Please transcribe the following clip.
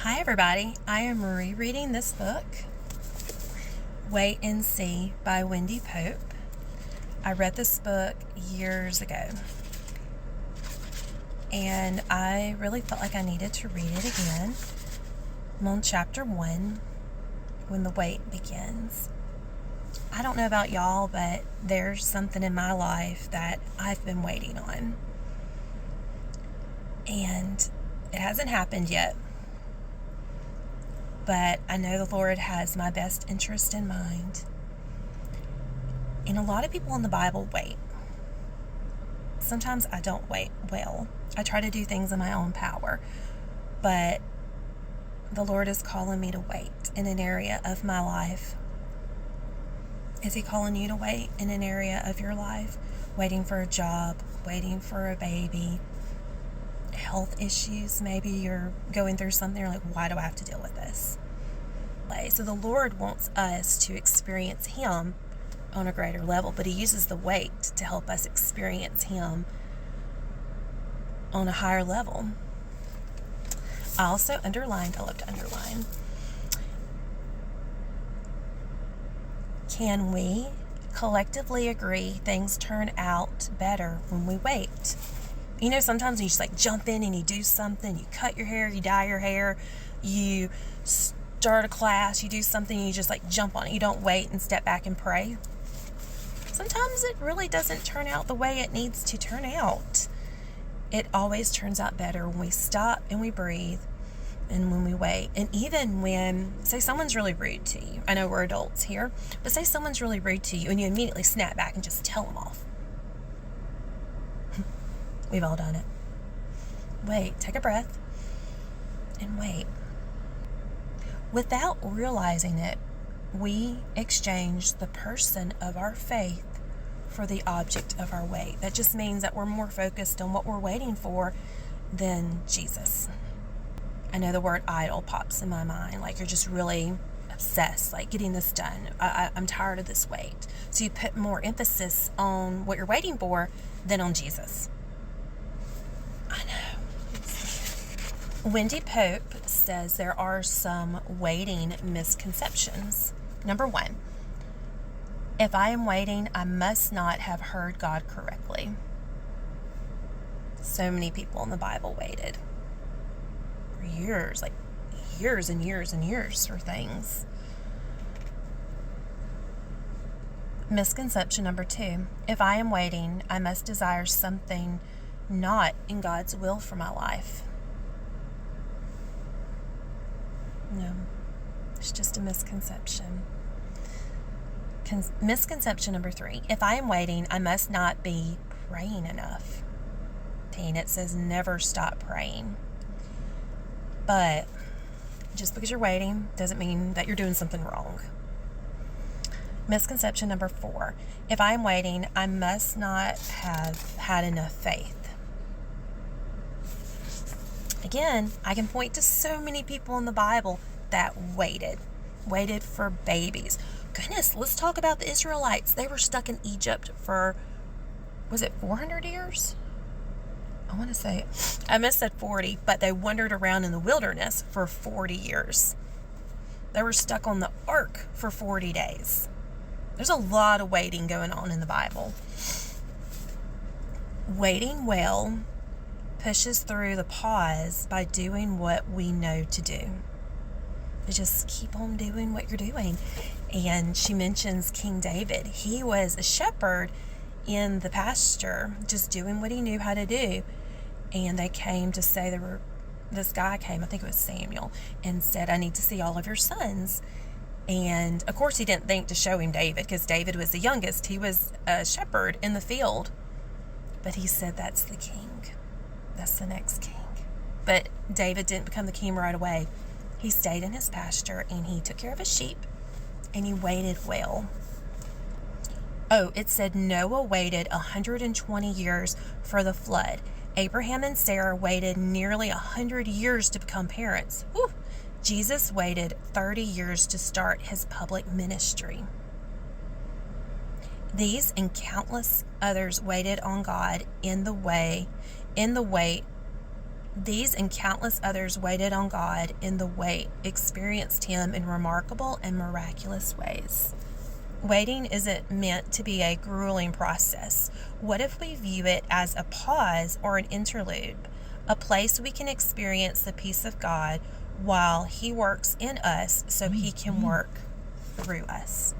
Hi everybody, I am rereading this book, Wait and See by Wendy Pope. I read this book years ago and I really felt like I needed to read it again. I'm on chapter 1, when the wait begins. I don't know about y'all, but there's something in my life that I've been waiting on. And it hasn't happened yet. But I know the Lord has my best interest in mind. And a lot of people in the Bible wait. Sometimes I don't wait well. I try to do things in my own power. But the Lord is calling me to wait in an area of my life. Is He calling you to wait in an area of your life? Waiting for a job, waiting for a baby, health issues. Maybe you're going through something, you're like, why do I have to deal with this? So the Lord wants us to experience Him on a greater level, but He uses the wait to help us experience Him on a higher level. I also I love to underline. Can we collectively agree things turn out better when we wait? You know, sometimes you just like jump in and you do something, you cut your hair, you dye your hair, you start a class, you do something, you just like jump on it. You don't wait and step back and pray. Sometimes it really doesn't turn out the way it needs to turn out. It always turns out better when we stop and we breathe and when we wait. And even when, say someone's really rude to you. I know we're adults here, but say someone's really rude to you and you immediately snap back and just tell them off. We've all done it. Wait, take a breath, and wait. Without realizing it, we exchange the person of our faith for the object of our wait. That just means that we're more focused on what we're waiting for than Jesus. I know the word idol pops in my mind, like you're just really obsessed, like getting this done. I'm tired of this wait. So you put more emphasis on what you're waiting for than on Jesus. I know. Wendy Pope says there are some waiting misconceptions. Number 1, if I am waiting, I must not have heard God correctly. So many people in the Bible waited for years, like years and years and years for things. Misconception number 2, if I am waiting, I must desire something not in God's will for my life. No, it's just a misconception. Misconception number 3, if I am waiting, I must not be praying enough. It says never stop praying. But just because you're waiting doesn't mean that you're doing something wrong. Misconception number 4, if I am waiting, I must not have had enough faith. Again, I can point to so many people in the Bible that waited for babies. Goodness, let's talk about the Israelites. They were stuck in Egypt for, was it 400 years? I must said 40, but they wandered around in the wilderness for 40 years. They were stuck on the ark for 40 days. There's a lot of waiting going on in the Bible. Waiting well pushes through the pause by doing what we know to do. You just keep on doing what you're doing. And she mentions King David. He was a shepherd in the pasture, just doing what he knew how to do. And they came to say this guy came, I think it was Samuel, and said, I need to see all of your sons. And of course he didn't think to show him David, because David was the youngest. He was a shepherd in the field. But he said, that's the king. That's the next king. But David didn't become the king right away. He stayed in his pasture and he took care of his sheep and he waited well. Oh, it said Noah waited 120 years for the flood. Abraham and Sarah waited nearly 100 years to become parents. Whew. Jesus waited 30 years to start his public ministry. These and countless others waited on God in the wait These and countless others waited on God in the wait, experienced Him in remarkable and miraculous ways. Waiting isn't meant to be a grueling process. What if we view it as a pause or an interlude, a place we can experience the peace of God while He works in us so He can work through us?